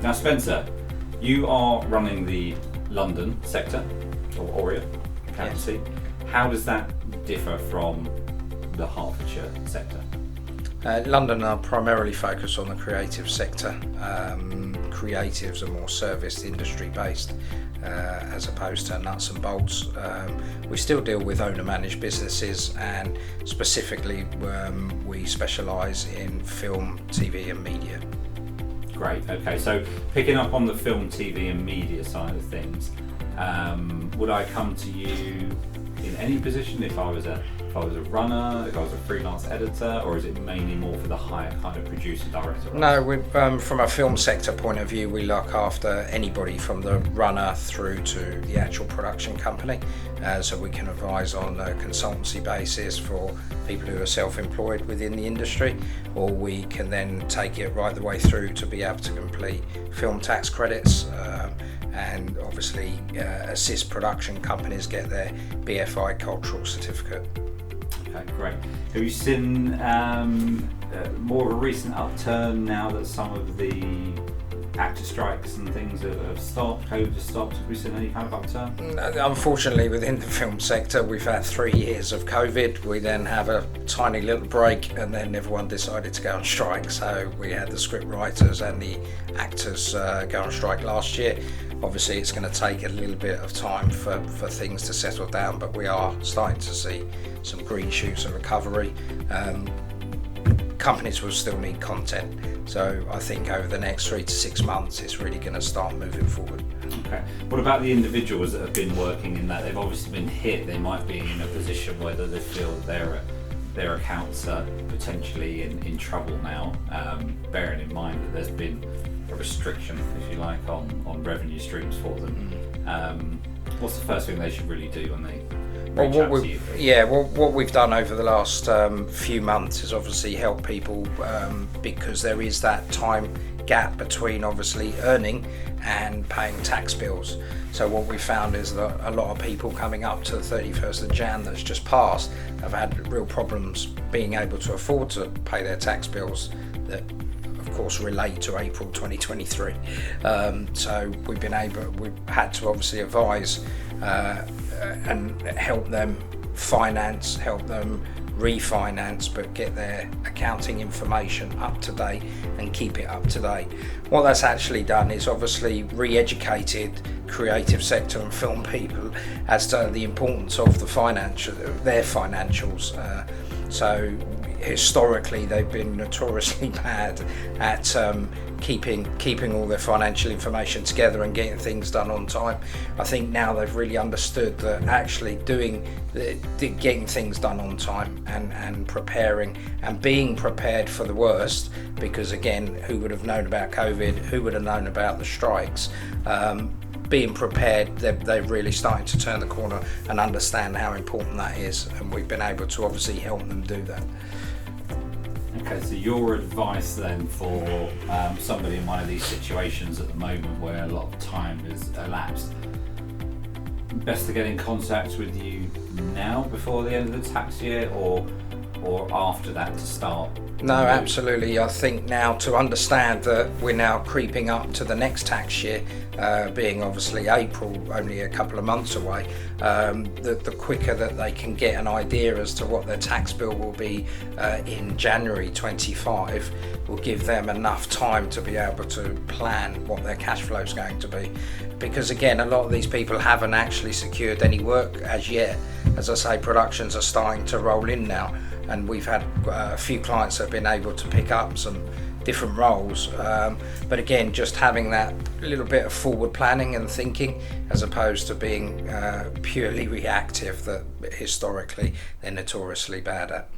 Now, Spencer, you are running the London sector, or Aurea accountancy. Yes. How does that differ from the Hertfordshire sector? London are primarily focused on the creative sector. Creatives are more service industry based as opposed to nuts and bolts. We still deal with owner managed businesses, and specifically we specialise in film, TV and media. Great, okay, so picking up on the film, TV and media side of things, would I come to you in any position if I was a runner, if I was a freelance editor, or is it mainly more for the higher kind of producer, director? No, from a film sector point of view, we look after anybody from the runner through to the actual production company. So we can advise on a consultancy basis for people who are self-employed within the industry, or we can then take it right the way through to be able to complete film tax credits, and obviously assist production companies get their BFI cultural certificate. Okay, great. Have you seen more of a recent upturn now that some of the actor strikes and things have stopped, COVID has stopped? Have we seen any kind of upturn? Unfortunately, within the film sector, we've had 3 years of COVID. We then have a tiny little break, and then everyone decided to go on strike. So we had the script writers and the actors go on strike last year. Obviously, it's going to take a little bit of time for things to settle down, but we are starting to see some green shoots of recovery. Companies will still need content, so I think over the next 3 to 6 months it's really going to start moving forward. Okay. What about the individuals that have been working in that? They've obviously been hit. They might be in a position whether they feel their accounts are potentially in trouble now, bearing in mind that there's been a restriction, if you like, on revenue streams for them. What's the first thing they should really do when they reach out to you? What we've done over the last few months is obviously help people because there is that time gap between obviously earning and paying tax bills. So what we found is that a lot of people coming up to the 31st of Jan that's just passed have had real problems being able to afford to pay their tax bills that of course relate to April 2023. So we've had to obviously advise and help them finance, help them refinance, but get their accounting information up to date and keep it up to date. What that's actually done is obviously re-educated creative sector and film people as to the importance of their financials. So historically they've been notoriously bad at keeping all their financial information together and getting things done on time. I think now they've really understood that actually getting things done on time and preparing and being prepared for the worst, because again, who would have known about COVID, who would have known about the strikes, being prepared, they're really starting to turn the corner and understand how important that is, and we've been able to obviously help them do that. Okay, so your advice then for somebody in one of these situations at the moment where a lot of time has elapsed, best to get in contact with you now before the end of the tax year, or after that to start? No, absolutely. I think now to understand that we're now creeping up to the next tax year, being obviously April, only a couple of months away, the quicker that they can get an idea as to what their tax bill will be in January 25 will give them enough time to be able to plan what their cash flow is going to be. Because again, a lot of these people haven't actually secured any work as yet. As I say, productions are starting to roll in now, and we've had a few clients that have been able to pick up some different roles, but again, just having that little bit of forward planning and thinking as opposed to being purely reactive that historically they're notoriously bad at.